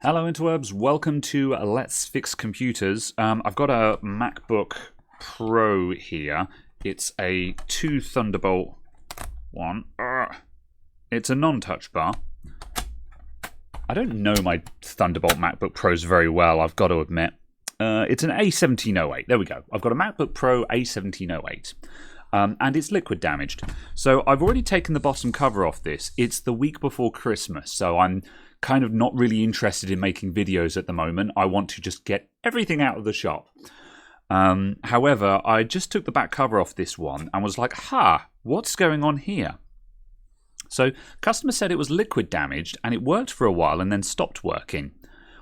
Hello interwebs, welcome to Let's Fix Computers. I've got a MacBook Pro here. It's a 2 Thunderbolt one. It's a non-touch bar. I don't know my Thunderbolt MacBook Pros very well, I've got to admit. It's an A1708. There we go. I've got a MacBook Pro A1708. And it's liquid damaged. So I've already taken the bottom cover off this. It's the week before Christmas, so I'm kind of not really interested in making videos at the moment. I want to just get everything out of the shop. However, I just took the back cover off this one and was like, what's going on here? So customer said it was liquid damaged and it worked for a while and then stopped working,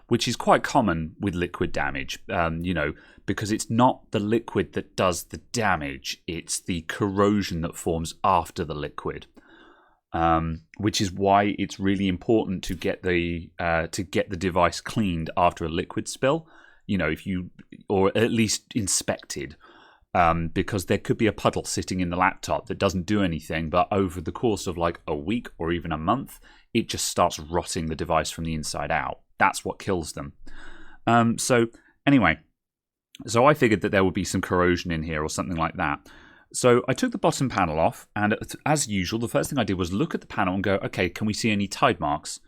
which is quite common with liquid damage, because it's not the liquid that does the damage, it's the corrosion that forms after the liquid. Which is why it's really important to get the device cleaned after a liquid spill, or at least inspected, because there could be a puddle sitting in the laptop that doesn't do anything, but over the course of like a week or even a month, it just starts rotting the device from the inside out. That's what kills them. So I figured that there would be some corrosion in here or something like that. So I took the bottom panel off, and as usual, the first thing I did was look at the panel and go, okay, can we see any tide marks?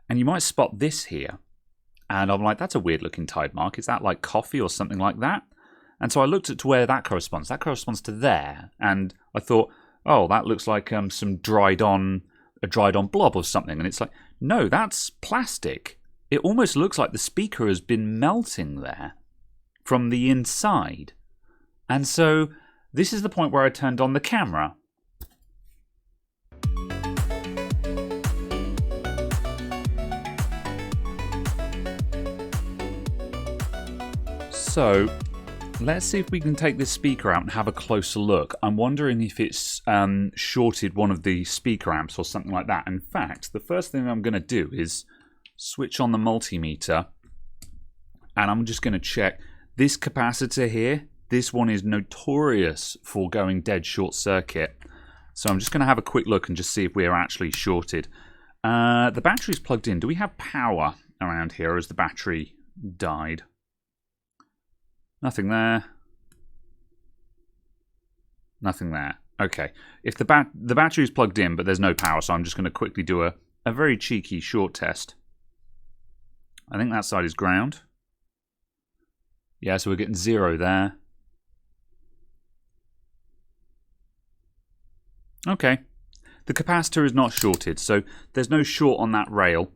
And you might spot this here. And I'm like, that's a weird looking tide mark. Is that like coffee or something like that? And so I looked at to where that corresponds. That corresponds to there. And I thought, oh, that looks like some dried on blob or something. And it's like, no, that's plastic. It almost looks like the speaker has been melting there from the inside. And so this is the point where I turned on the camera. So let's see if we can take this speaker out and have a closer look. I'm wondering if it's shorted one of the speaker amps or something like that. In fact, the first thing I'm going to do is switch on the multimeter, and I'm just going to check this capacitor here. This one is notorious for going dead short circuit. So I'm just going to have a quick look and just see if we're actually shorted. The battery's plugged in. Do we have power around here, or has the battery died? Nothing there. Nothing there. Okay. If the battery is plugged in, but there's no power, so I'm just going to quickly do a very cheeky short test. I think that side is ground. Yeah, so we're getting 0 there. Okay, the capacitor is not shorted, so there's no short on that rail,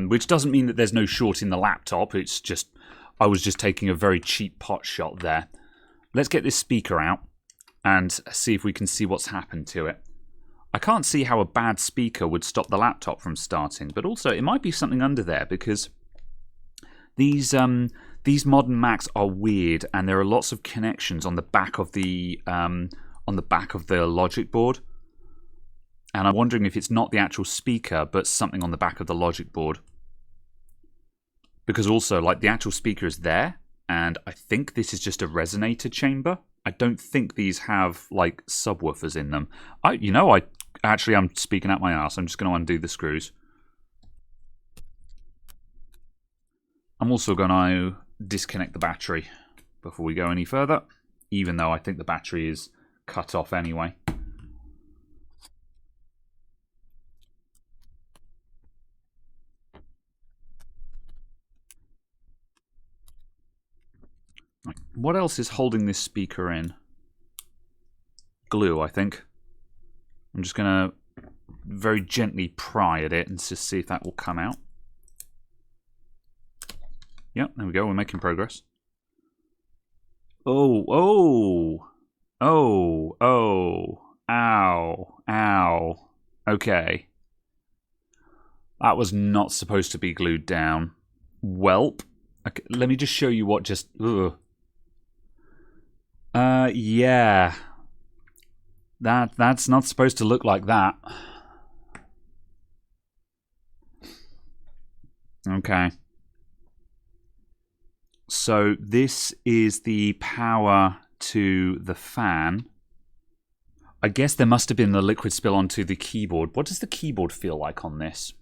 which doesn't mean that there's no short in the laptop. It's just, I was just taking a very cheap pot shot there. Let's get this speaker out and see if we can see what's happened to it. I can't see how a bad speaker would stop the laptop from starting, but also it might be something under there, because these modern Macs are weird, and there are lots of connections on the back of the logic board. And I'm wondering if it's not the actual speaker, but something on the back of the logic board. Because also, like, the actual speaker is there, and I think this is just a resonator chamber. I don't think these have, like, subwoofers in them. I'm speaking out my ass. I'm just going to undo the screws. I'm also going to disconnect the battery before we go any further, even though I think the battery is cut off anyway. What else is holding this speaker in? Glue, I think. I'm just going to very gently pry at it and just see if that will come out. Yep, there we go. We're making progress. Oh. Ow. Okay. That was not supposed to be glued down. Welp. Okay, let me just show you what just... Ugh. Yeah. That's not supposed to look like that. Okay. So this is the power to the fan. I guess there must have been the liquid spill onto the keyboard. What does the keyboard feel like on this?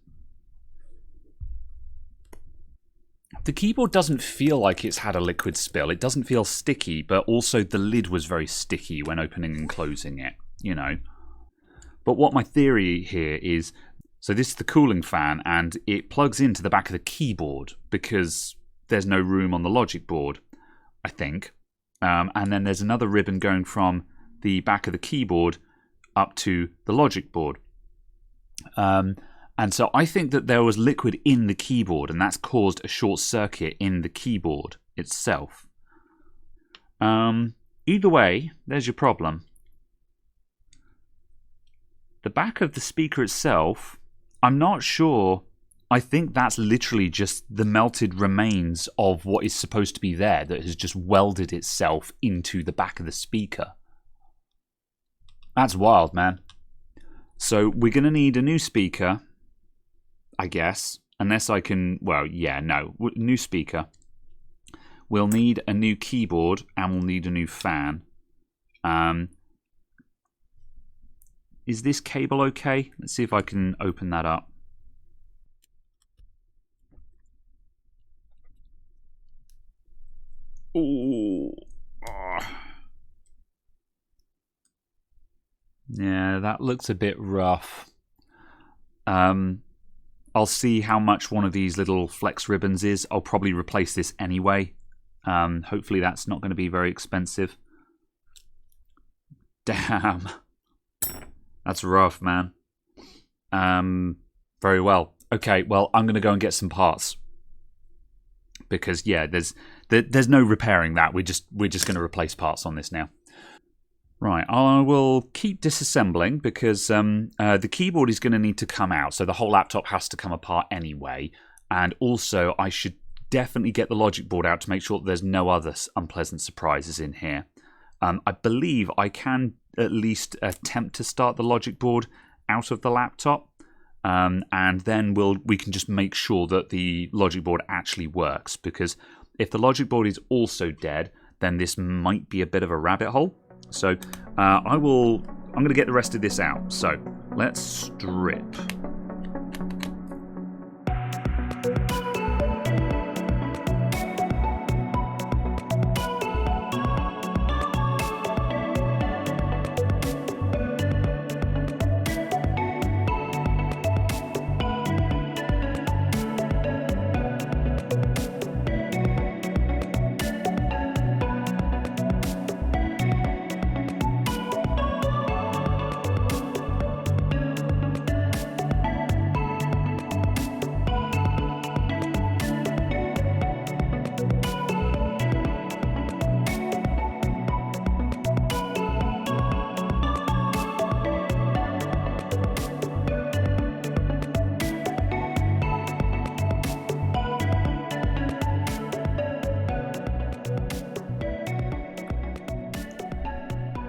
The keyboard doesn't feel like it's had a liquid spill. It doesn't feel sticky, but also the lid was very sticky when opening and closing it, you know. But what my theory here is, so this is the cooling fan, and it plugs into the back of the keyboard because there's no room on the logic board, I think. And then there's another ribbon going from the back of the keyboard up to the logic board. And so I think that there was liquid in the keyboard, and that's caused a short circuit in the keyboard itself. Either way, there's your problem. The back of the speaker itself, I'm not sure. I think that's literally just the melted remains of what is supposed to be there that has just welded itself into the back of the speaker. That's wild, man. So we're going to need a new speaker, I guess. Unless I can, well, yeah, no. New speaker. We'll need a new keyboard and we'll need a new fan. Is this cable okay? Let's see if I can open that up. Ooh. Oh. Yeah, that looks a bit rough. I'll see how much one of these little flex ribbons is. I'll probably replace this anyway. Hopefully that's not going to be very expensive. Damn. That's rough, man. Very well. Okay, well, I'm going to go and get some parts. Because, yeah, there's no repairing that. We're just going to replace parts on this now. Right, I will keep disassembling because the keyboard is going to need to come out. So the whole laptop has to come apart anyway. And also, I should definitely get the logic board out to make sure that there's no other unpleasant surprises in here. I believe I can at least attempt to start the logic board out of the laptop. And then we can just make sure that the logic board actually works. Because if the logic board is also dead, then this might be a bit of a rabbit hole. So I'm going to get the rest of this out. So let's strip.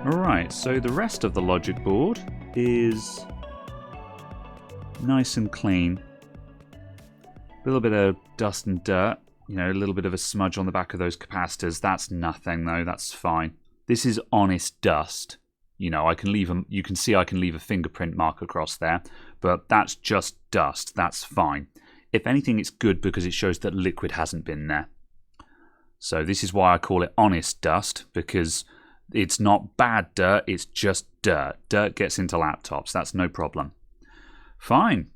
Alright, so the rest of the logic board is nice and clean. A little bit of dust and dirt, you know, a little bit of a smudge on the back of those capacitors. That's nothing though, that's fine. This is honest dust. You know, you can see I can leave a fingerprint mark across there, but that's just dust. That's fine. If anything, it's good because it shows that liquid hasn't been there. So this is why I call it honest dust, because it's not bad dirt, it's just dirt. Dirt gets into laptops, that's no problem. Fine.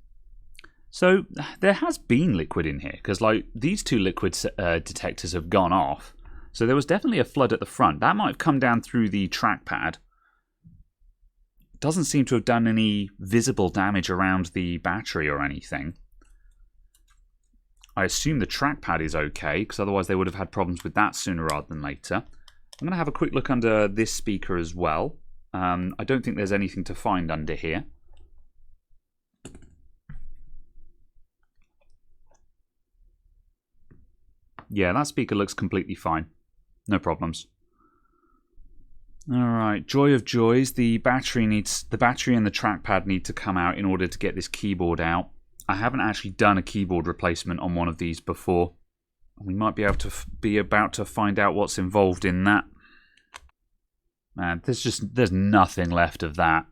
So there has been liquid in here, because like these two liquid detectors have gone off. So there was definitely a flood at the front. That might have come down through the trackpad. Doesn't seem to have done any visible damage around the battery or anything. I assume the trackpad is okay, because otherwise they would have had problems with that sooner rather than later. I'm going to have a quick look under this speaker as well. I don't think there's anything to find under here. Yeah, that speaker looks completely fine. No problems. Alright, joy of joys. The battery and the trackpad need to come out in order to get this keyboard out. I haven't actually done a keyboard replacement on one of these before. We might be about to find out what's involved in that. Man, there's nothing left of that.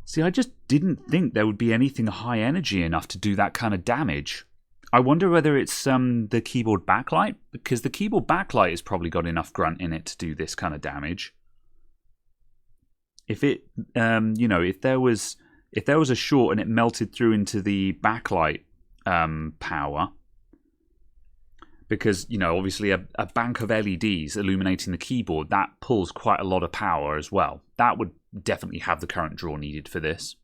See, I just didn't think there would be anything high energy enough to do that kind of damage. I wonder whether it's the keyboard backlight, because the keyboard backlight has probably got enough grunt in it to do this kind of damage. If it, you know, if there was a short and it melted through into the backlight power, because, you know, obviously a bank of LEDs illuminating the keyboard, that pulls quite a lot of power as well. That would definitely have the current draw needed for this.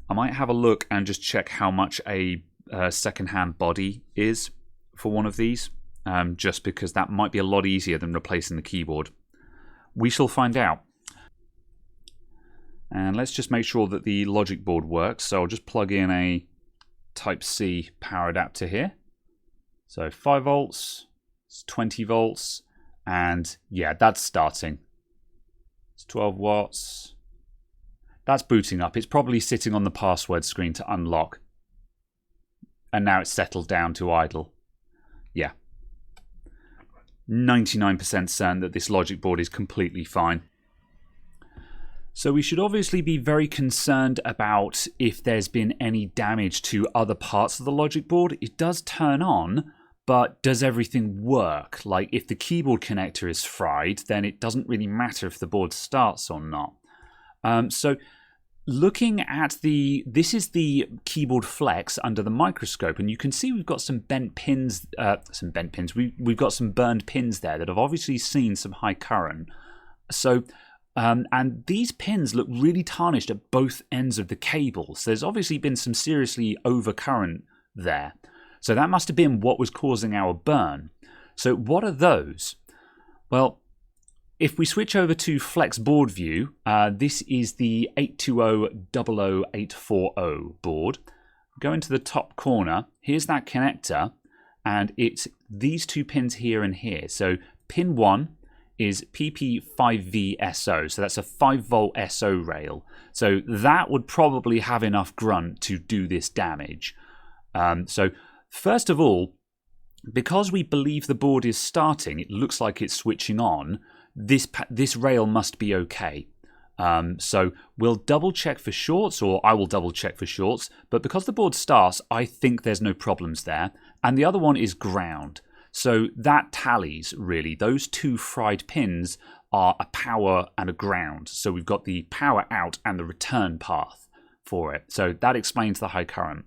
I might have a look and just check how much a second-hand body is for one of these, just because that might be a lot easier than replacing the keyboard. We shall find out. And let's just make sure that the logic board works. So I'll just plug in a Type-C power adapter here. So 5 volts, it's 20 volts, and yeah, that's starting. It's 12 watts. That's booting up. It's probably sitting on the password screen to unlock. And now it's settled down to idle. Yeah. 99% certain that this logic board is completely fine. So we should obviously be very concerned about if there's been any damage to other parts of the logic board. It does turn on, but does everything work? Like, if the keyboard connector is fried, then it doesn't really matter if the board starts or not. So looking at this is the keyboard flex under the microscope, and you can see we've got some bent pins, we've got some burned pins there that have obviously seen some high current. So, and these pins look really tarnished at both ends of the cable. So there's obviously been some seriously overcurrent there. So that must have been what was causing our burn. So what are those? Well, if we switch over to Flex Board View, this is the 820000840 board. Go into the top corner. Here's that connector, and it's these two pins here and here. So pin 1 is PP5V-SO, so that's a 5-volt SO rail. So that would probably have enough grunt to do this damage. So first of all, because we believe the board is starting, it looks like it's switching on, this rail must be okay. So we'll double check for shorts, or I will double check for shorts, but because the board starts, I think there's no problems there. And the other one is ground. So that tallies, really. Those two fried pins are a power and a ground. So we've got the power out and the return path for it. So that explains the high current.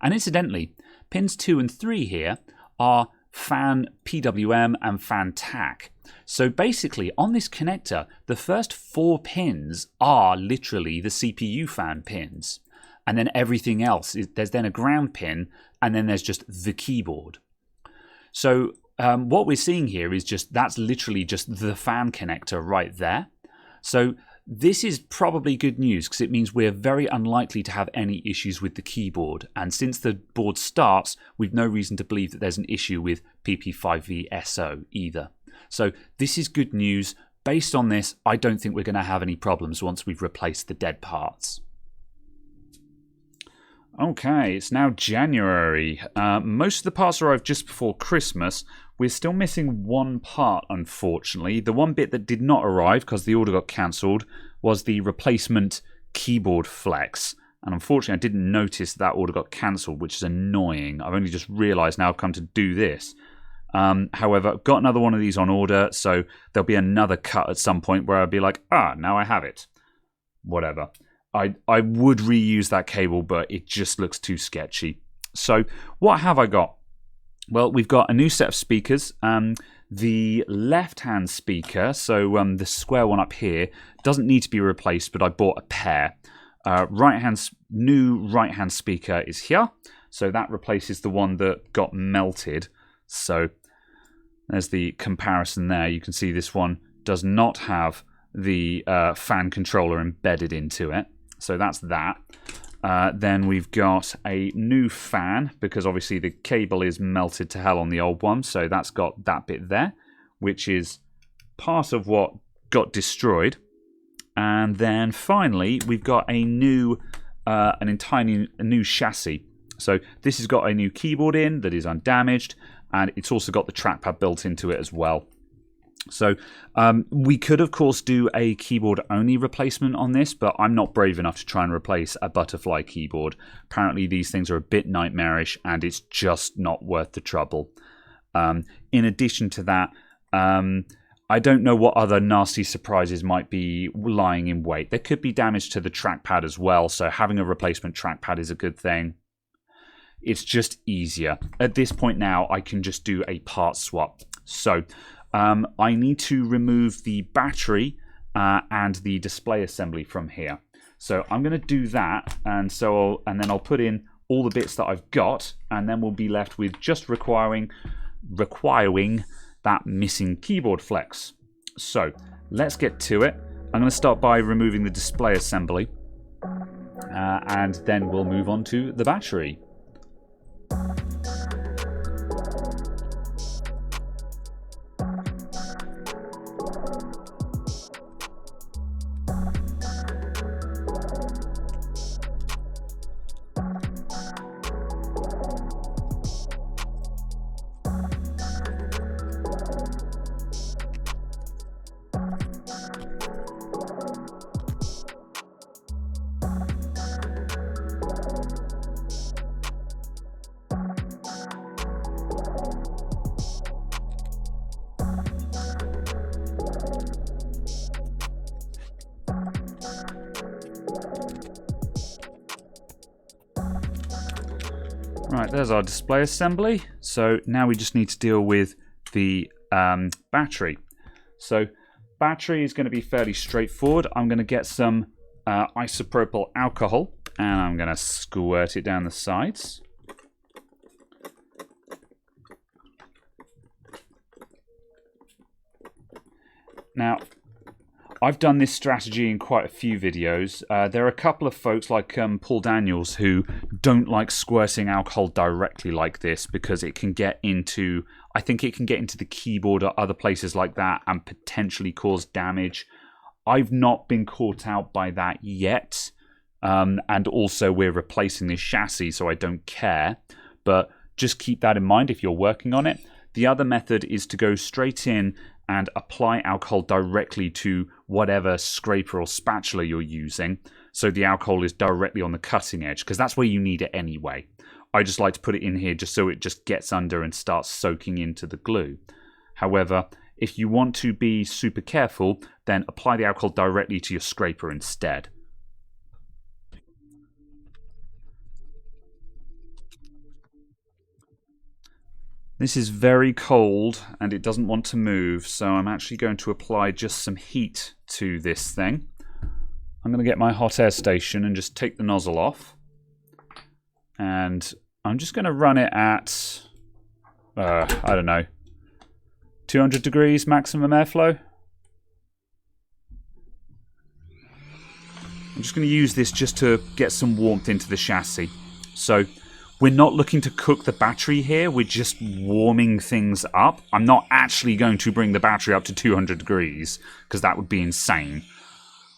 And incidentally, pins 2 and 3 here are fan PWM and fan TAC. So basically, on this connector, the first 4 pins are literally the CPU fan pins. And then everything else, there's then a ground pin, and then there's just the keyboard. So what we're seeing here is that's literally just the fan connector right there. So this is probably good news, because it means we're very unlikely to have any issues with the keyboard. And since the board starts, we've no reason to believe that there's an issue with PP5V-SO either. So this is good news. Based on this, I don't think we're going to have any problems once we've replaced the dead parts. Okay, it's now January. Most of the parts arrived just before Christmas. We're still missing one part, unfortunately. The one bit that did not arrive, because the order got cancelled, was the replacement keyboard flex. And unfortunately, I didn't notice that order got cancelled, which is annoying. I've only just realised now I've come to do this. However, I've got another one of these on order, so there'll be another cut at some point where I'll be like, now I have it. Whatever. I would reuse that cable, but it just looks too sketchy. So what have I got? Well, we've got a new set of speakers. The left-hand speaker, so the square one up here, doesn't need to be replaced, but I bought a pair. New right-hand speaker is here, so that replaces the one that got melted. So there's the comparison there. You can see this one does not have the fan controller embedded into it. So that's that. Then we've got a new fan, because obviously the cable is melted to hell on the old one. So that's got that bit there, which is part of what got destroyed. And then finally, we've got a new, an entirely new chassis. So this has got a new keyboard in that is undamaged, and it's also got the trackpad built into it as well. So we could, of course, do a keyboard-only replacement on this, but I'm not brave enough to try and replace a butterfly keyboard. Apparently, these things are a bit nightmarish, and it's just not worth the trouble. In addition to that, I don't know what other nasty surprises might be lying in wait. There could be damage to the trackpad as well, so having a replacement trackpad is a good thing. It's just easier. At this point now, I can just do a part swap. So I need to remove the battery and the display assembly from here. So I'm going to do that, and then I'll put in all the bits that I've got, and then we'll be left with just requiring that missing keyboard flex. So let's get to it. I'm going to start by removing the display assembly, and then we'll move on to the battery. Right, there's our display assembly. So now we just need to deal with the battery. So battery is going to be fairly straightforward. I'm going to get some isopropyl alcohol and I'm going to squirt it down the sides. Now, I've done this strategy in quite a few videos. There are a couple of folks like Paul Daniels who don't like squirting alcohol directly like this because it can get into, I think it can get into the keyboard or other places like that and potentially cause damage. I've not been caught out by that yet. And also we're replacing this chassis, so I don't care. But just keep that in mind if you're working on it. The other method is to go straight in and apply alcohol directly to whatever scraper or spatula you're using, so the alcohol is directly on the cutting edge, because that's where you need it anyway. I just like to put it in here just so it just gets under and starts soaking into the glue. However, if you want to be super careful, then apply the alcohol directly to your scraper instead. This is very cold and it doesn't want to move, so I'm actually going to apply just some heat to this thing. I'm going to get my hot air station and just take the nozzle off. And I'm just going to run it at, I don't know, 200 degrees maximum airflow. I'm just going to use this just to get some warmth into the chassis. So we're not looking to cook the battery here, we're just warming things up. I'm not actually going to bring the battery up to 200 degrees, because that would be insane.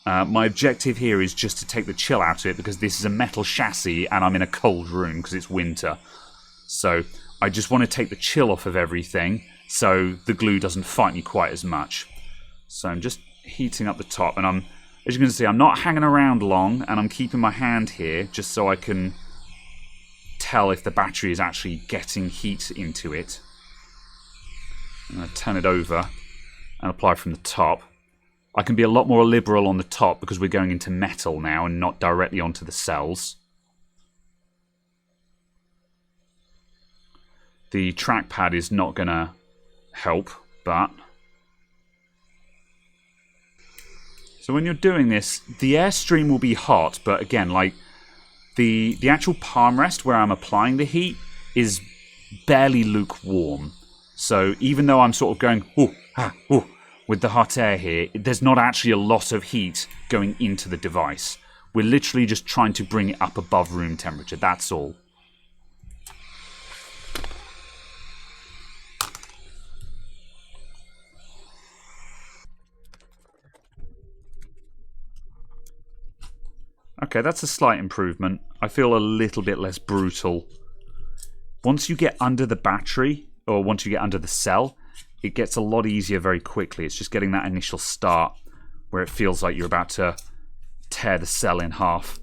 My objective here is just to take the chill out of it, because this is a metal chassis and I'm in a cold room because it's winter. So I just want to take the chill off of everything so the glue doesn't fight me quite as much. So I'm just heating up the top, and as you can see, I'm not hanging around long, and I'm keeping my hand here just so I can tell if the battery is actually getting heat into it. I'm going to turn it over and apply from the top. I can be a lot more liberal on the top because we're going into metal now and not directly onto the cells. The trackpad is not going to help, but... So when you're doing this, the airstream will be hot, but again, like, the actual palm rest where I'm applying the heat is barely lukewarm. So even though I'm sort of going with the hot air here, there's not actually a lot of heat going into the device. We're literally just trying to bring it up above room temperature, that's all. Okay, that's a slight improvement. I feel a little bit less brutal. Once you get under the battery, or once you get under the cell, it gets a lot easier very quickly. It's just getting that initial start where it feels like you're about to tear the cell in half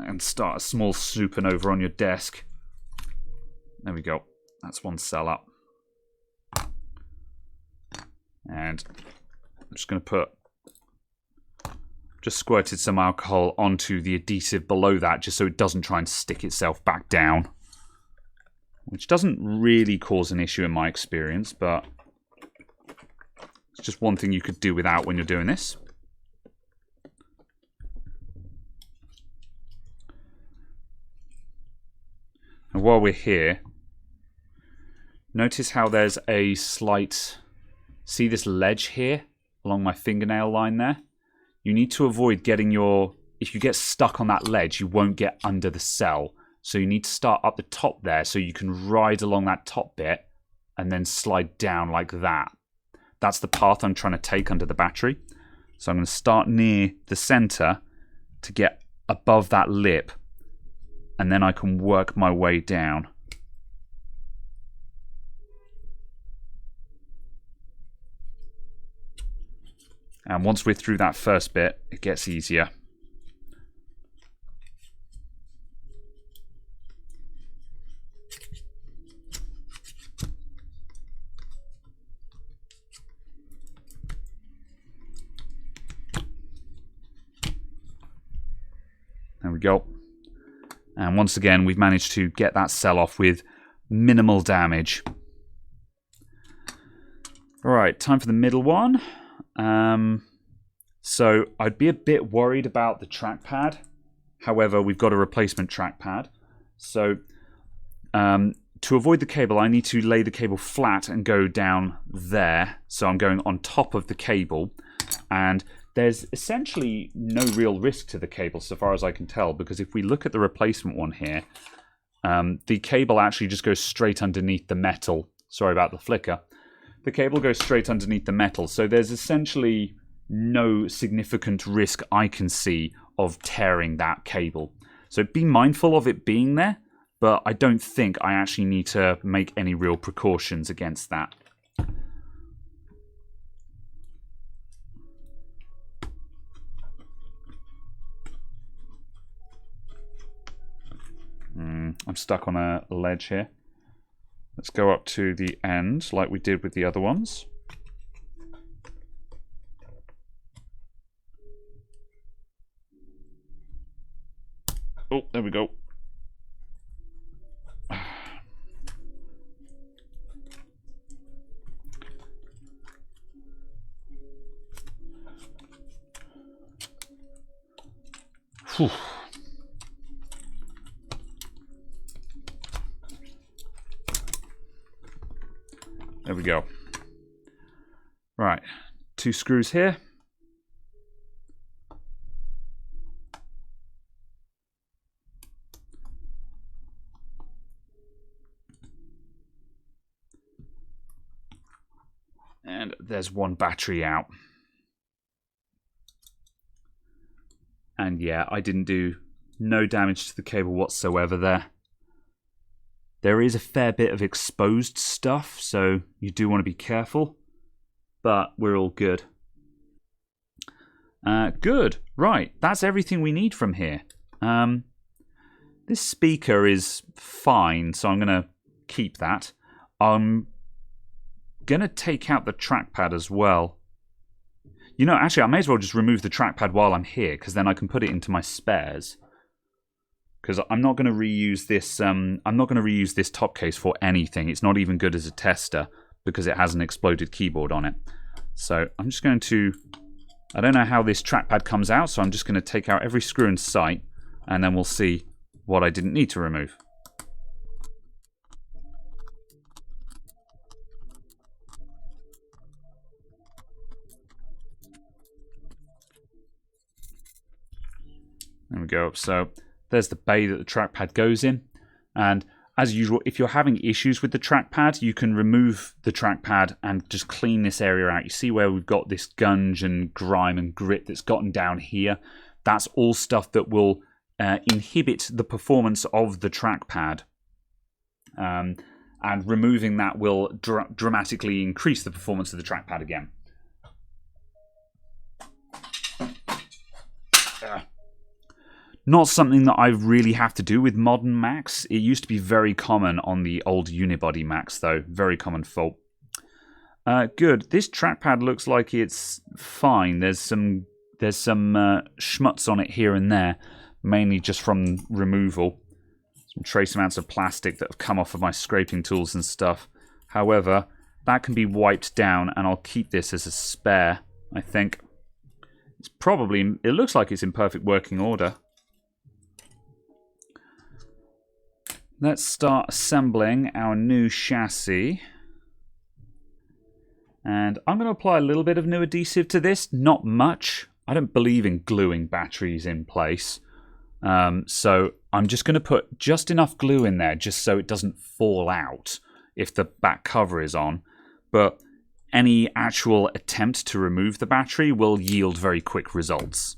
and start a small supernova on your desk. There we go. That's one cell up. And I'm just going to put, just squirted some alcohol onto the adhesive below that just so it doesn't try and stick itself back down. Which doesn't really cause an issue in my experience, but it's just one thing you could do without when you're doing this. And while we're here, notice how there's a slight... See this ledge here along my fingernail line there? You need to avoid getting your... If you get stuck on that ledge, you won't get under the cell. So you need to start up the top there so you can ride along that top bit and then slide down like that. That's the path I'm trying to take under the battery. So I'm going to start near the center to get above that lip, and then I can work my way down. And once we're through that first bit, it gets easier. There we go. And once again, we've managed to get that cell off with minimal damage. All right, time for the middle one. So I'd be a bit worried about the trackpad. However, we've got a replacement trackpad. So to avoid the cable, I need to lay the cable flat and go down there. So I'm going on top of the cable. And there's essentially no real risk to the cable so far as I can tell, because if we look at the replacement one here, the cable actually just goes straight underneath the metal. Sorry about the flicker. The cable goes straight underneath the metal, so there's essentially no significant risk I can see of tearing that cable. So be mindful of it being there, but I don't think I actually need to make any real precautions against that. I'm stuck on a ledge here. Let's go up to the end like we did with the other ones. Oh, there we go. Whew. There we go. Right, 2 screws here. And there's 1 battery out. And yeah, I didn't do no damage to the cable whatsoever there. There is a fair bit of exposed stuff, so you do want to be careful, but we're all good. Good. Right, that's everything we need from here. This speaker is fine, so I'm going to keep that. I'm going to take out the trackpad as well. You know, actually, I may as well just remove the trackpad while I'm here, because then I can put it into my spares. Because I'm not going to reuse this. I'm not going to reuse this top case for anything. It's not even good as a tester because it has an exploded keyboard on it. So I'm just going to. I don't know how this trackpad comes out, so I'm just going to take out every screw in sight, and then we'll see what I didn't need to remove. There we go. So there's the bay that the trackpad goes in. And as usual, if you're having issues with the trackpad, you can remove the trackpad and just clean this area out. You see where we've got this gunge and grime and grit that's gotten down here? That's all stuff that will inhibit the performance of the trackpad. and removing that will dramatically increase the performance of the trackpad again. Not something that I really have to do with modern Macs. It used to be very common on the old unibody Macs, though. Very common fault. Good. This trackpad looks like it's fine. There's some schmutz on it here and there, mainly just from removal. Some trace amounts of plastic that have come off of my scraping tools and stuff. However, that can be wiped down, and I'll keep this as a spare, I think. It looks like it's in perfect working order. Let's start assembling our new chassis. And I'm going to apply a little bit of new adhesive to this, not much. I don't believe in gluing batteries in place. So I'm just going to put just enough glue in there just so it doesn't fall out if the back cover is on. But any actual attempt to remove the battery will yield very quick results.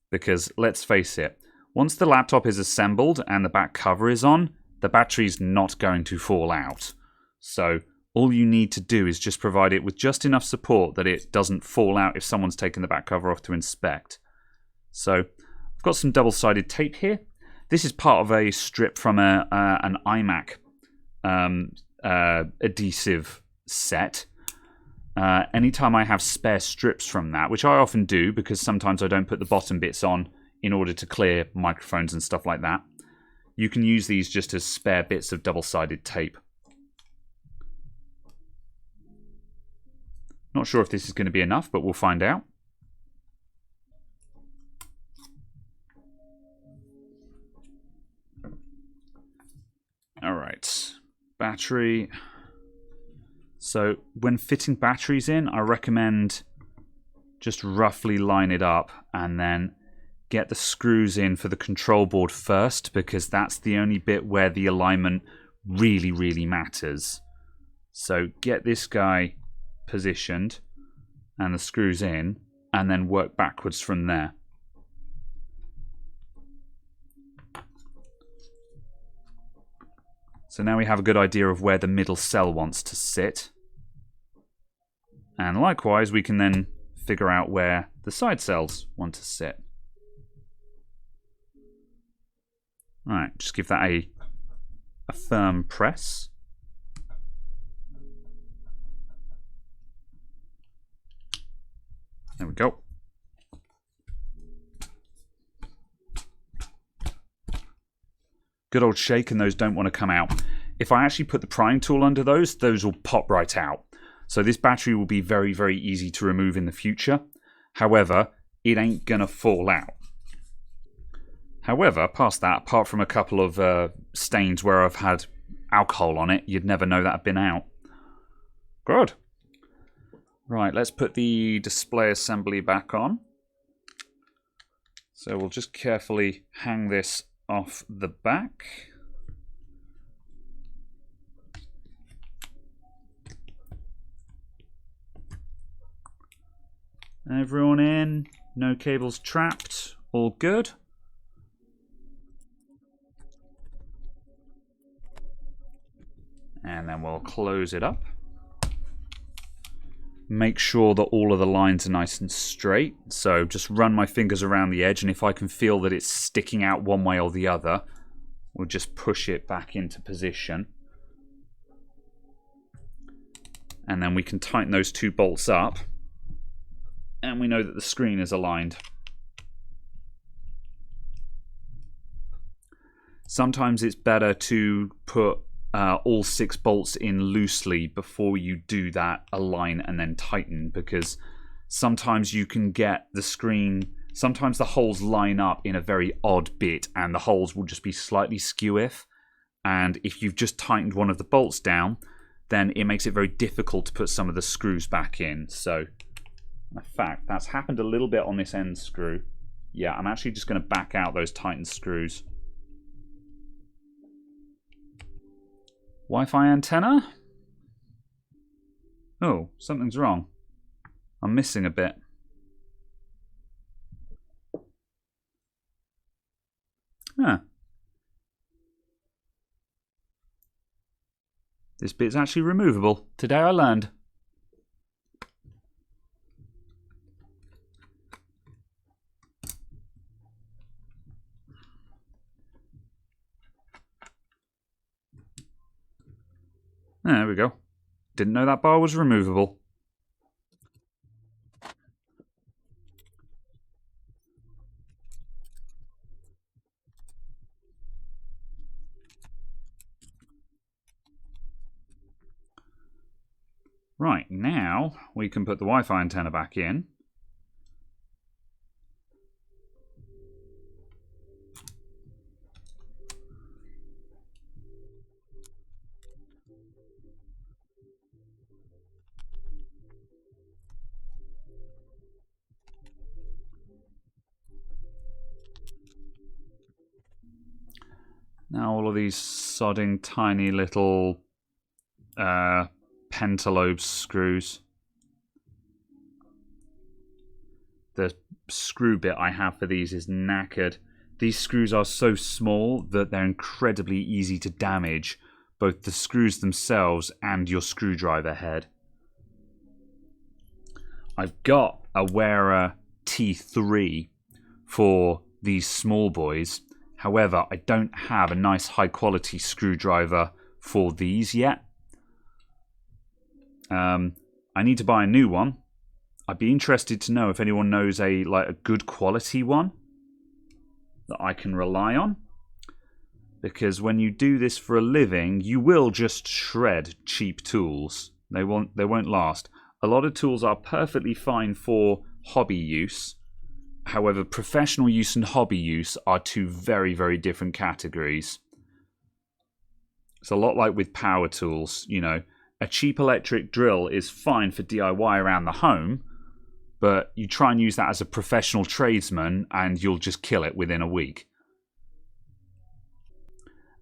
Because let's face it, once the laptop is assembled and the back cover is on, the battery's not going to fall out. So all you need to do is just provide it with just enough support that it doesn't fall out if someone's taken the back cover off to inspect. So I've got some double-sided tape here. This is part of a strip from an iMac adhesive set. Anytime I have spare strips from that, which I often do because sometimes I don't put the bottom bits on in order to clear microphones and stuff like that, you can use these just as spare bits of double-sided tape. Not sure if this is going to be enough, but we'll find out. Alright, battery. So when fitting batteries in, I recommend just roughly line it up and then get the screws in for the control board first, because that's the only bit where the alignment really, really matters. So get this guy positioned and the screws in, and then work backwards from there. So now we have a good idea of where the middle cell wants to sit. And likewise, we can then figure out where the side cells want to sit. Alright, just give that a firm press. There we go. Good old shake, and those don't want to come out. If I actually put the prying tool under those will pop right out. So this battery will be very, very easy to remove in the future. However, it ain't gonna fall out. However, past that, apart from a couple of stains where I've had alcohol on it, you'd never know that had been out. Good. Right, let's put the display assembly back on. So we'll just carefully hang this off the back. Everyone in, no cables trapped, all good. And then we'll close it up. Make sure that all of the lines are nice and straight. So just run my fingers around the edge, and if I can feel that it's sticking out one way or the other, we'll just push it back into position. And then we can tighten those two bolts up, and we know that the screen is aligned. Sometimes it's better to put all 6 bolts in loosely before you do that align and then tighten, because sometimes you can get the screen, sometimes the holes line up in a very odd bit and the holes will just be slightly skew-if, and if you've just tightened one of the bolts down, then it makes it very difficult to put some of the screws back in. So in fact, that's happened a little bit on this end screw. Yeah, I'm actually just going to back out those tightened screws. Wi-Fi antenna? Oh, something's wrong. I'm missing a bit. Huh. This bit's actually removable. Today I learned. There we go. Didn't know that bar was removable. Right, now we can put the Wi-Fi antenna back in. Now all of these sodding tiny little pentalobe screws. The screw bit I have for these is knackered. These screws are so small that they're incredibly easy to damage, both the screws themselves and your screwdriver head. I've got a Wera T3 for these small boys. However, I don't have a nice high quality screwdriver for these yet. I need to buy a new one. I'd be interested to know if anyone knows a good quality one that I can rely on. Because when you do this for a living, you will just shred cheap tools. They won't last. A lot of tools are perfectly fine for hobby use. However, professional use and hobby use are two very, very different categories. It's a lot like with power tools, you know. A cheap electric drill is fine for DIY around the home, but you try and use that as a professional tradesman and you'll just kill it within a week.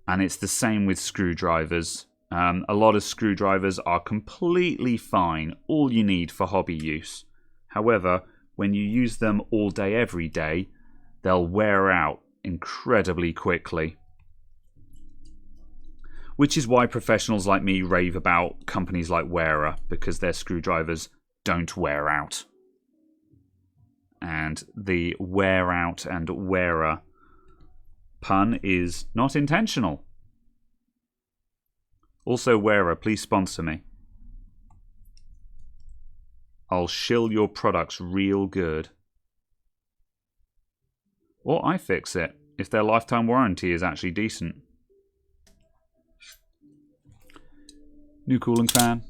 And it's the same with screwdrivers. A lot of screwdrivers are completely fine, all you need for hobby use. However, when you use them all day, every day, they'll wear out incredibly quickly. Which is why professionals like me rave about companies like Wera, because their screwdrivers don't wear out. And the wear out and Wera pun is not intentional. Also, Wera, please sponsor me. I'll shill your products real good. Or I fix it, if their lifetime warranty is actually decent. New cooling fan.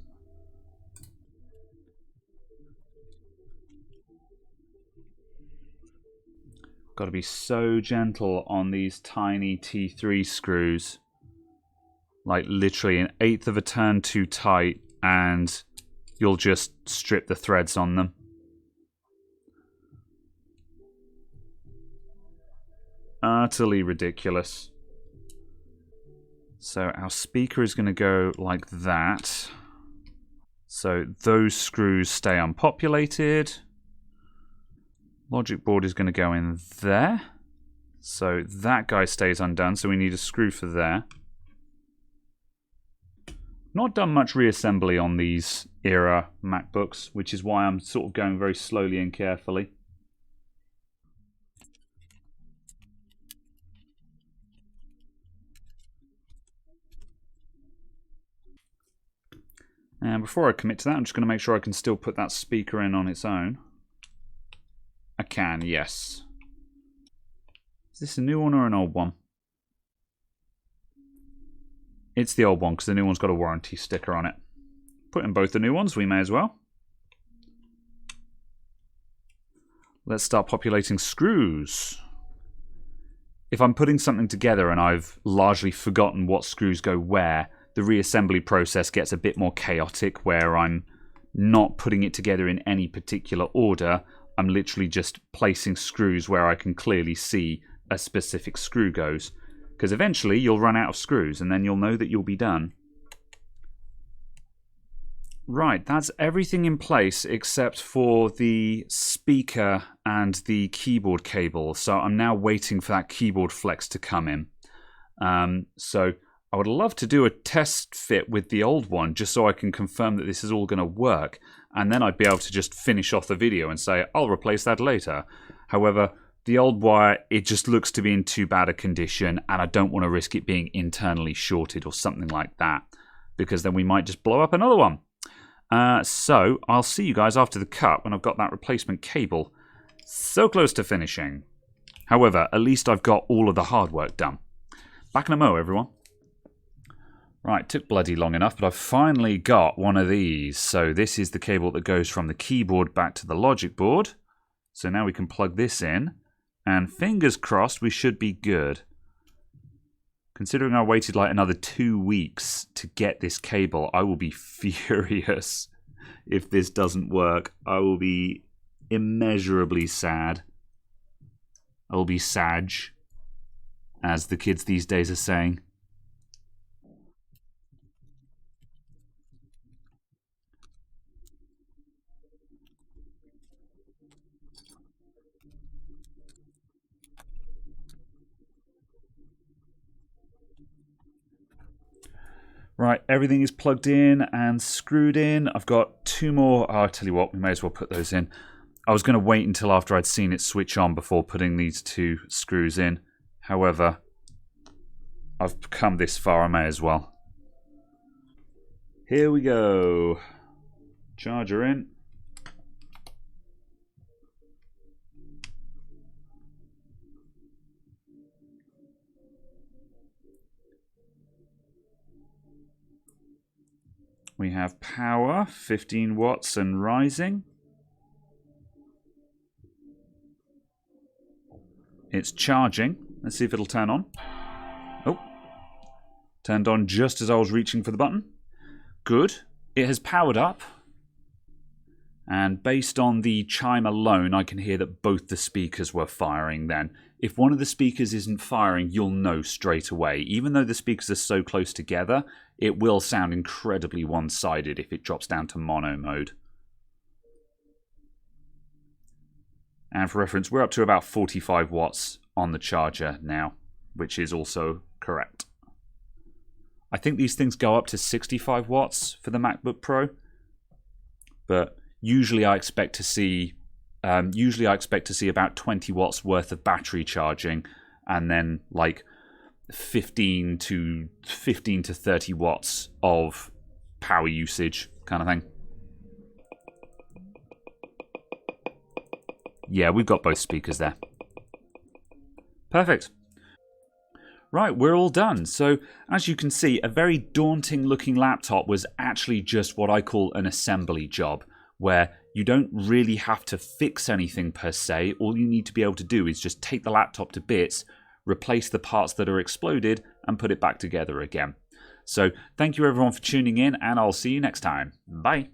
Got to be so gentle on these tiny T3 screws. Like literally an eighth of a turn too tight and you'll just strip the threads on them. Utterly ridiculous. So our speaker is going to go like that. So those screws stay unpopulated. Logic board is going to go in there. So that guy stays undone, so we need a screw for there. Not done much reassembly on these era MacBooks, which is why I'm sort of going very slowly and carefully. And before I commit to that, I'm just going to make sure I can still put that speaker in on its own. I can, yes. Is this a new one or an old one? It's the old one, because the new one's got a warranty sticker on it. Put in both the new ones, we may as well. Let's start populating screws. If I'm putting something together and I've largely forgotten what screws go where, the reassembly process gets a bit more chaotic, where I'm not putting it together in any particular order. I'm literally just placing screws where I can clearly see a specific screw goes. Because eventually you'll run out of screws and then you'll know that you'll be done. Right, that's everything in place except for the speaker and the keyboard cable. So I'm now waiting for that keyboard flex to come in. So I would love to do a test fit with the old one just so I can confirm that this is all going to work. And then I'd be able to just finish off the video and say, I'll replace that later. However, the old wire, it just looks to be in too bad a condition, and I don't want to risk it being internally shorted or something like that, because then we might just blow up another one. So I'll see you guys after the cut when I've got that replacement cable. So close to finishing. However, at least I've got all of the hard work done. Back in a mo, everyone. Right, took bloody long enough, but I've finally got one of these. So this is the cable that goes from the keyboard back to the logic board. So now we can plug this in, and fingers crossed we should be good. Considering I waited like another 2 weeks to get this cable, I will be furious if this doesn't work. I will be immeasurably sad. I will be sag, as the kids these days are saying. Right, everything is plugged in and screwed in. I've got 2 more. Oh, I'll tell you what, we may as well put those in. I was going to wait until after I'd seen it switch on before putting these 2 screws in. However, I've come this far, I may as well. Here we go. Charger in. We have power, 15 watts and rising. It's charging. Let's see if it'll turn on. Oh. Turned on just as I was reaching for the button. Good. It has powered up. And based on the chime alone, I can hear that both the speakers were firing then. If one of the speakers isn't firing, you'll know straight away. Even though the speakers are so close together, it will sound incredibly one-sided if it drops down to mono mode. And for reference, we're up to about 45 watts on the charger now, which is also correct. I think these things go up to 65 watts for the MacBook Pro, but usually I expect to see about 20 watts worth of battery charging, and then like 15 to 30 watts of power usage kind of thing. Yeah, we've got both speakers there. Perfect. Right, we're all done. So, as you can see, a very daunting looking laptop was actually just what I call an assembly job, where you don't really have to fix anything per se. All you need to be able to do is just take the laptop to bits, replace the parts that are exploded, and put it back together again. So, thank you everyone for tuning in, and I'll see you next time. Bye.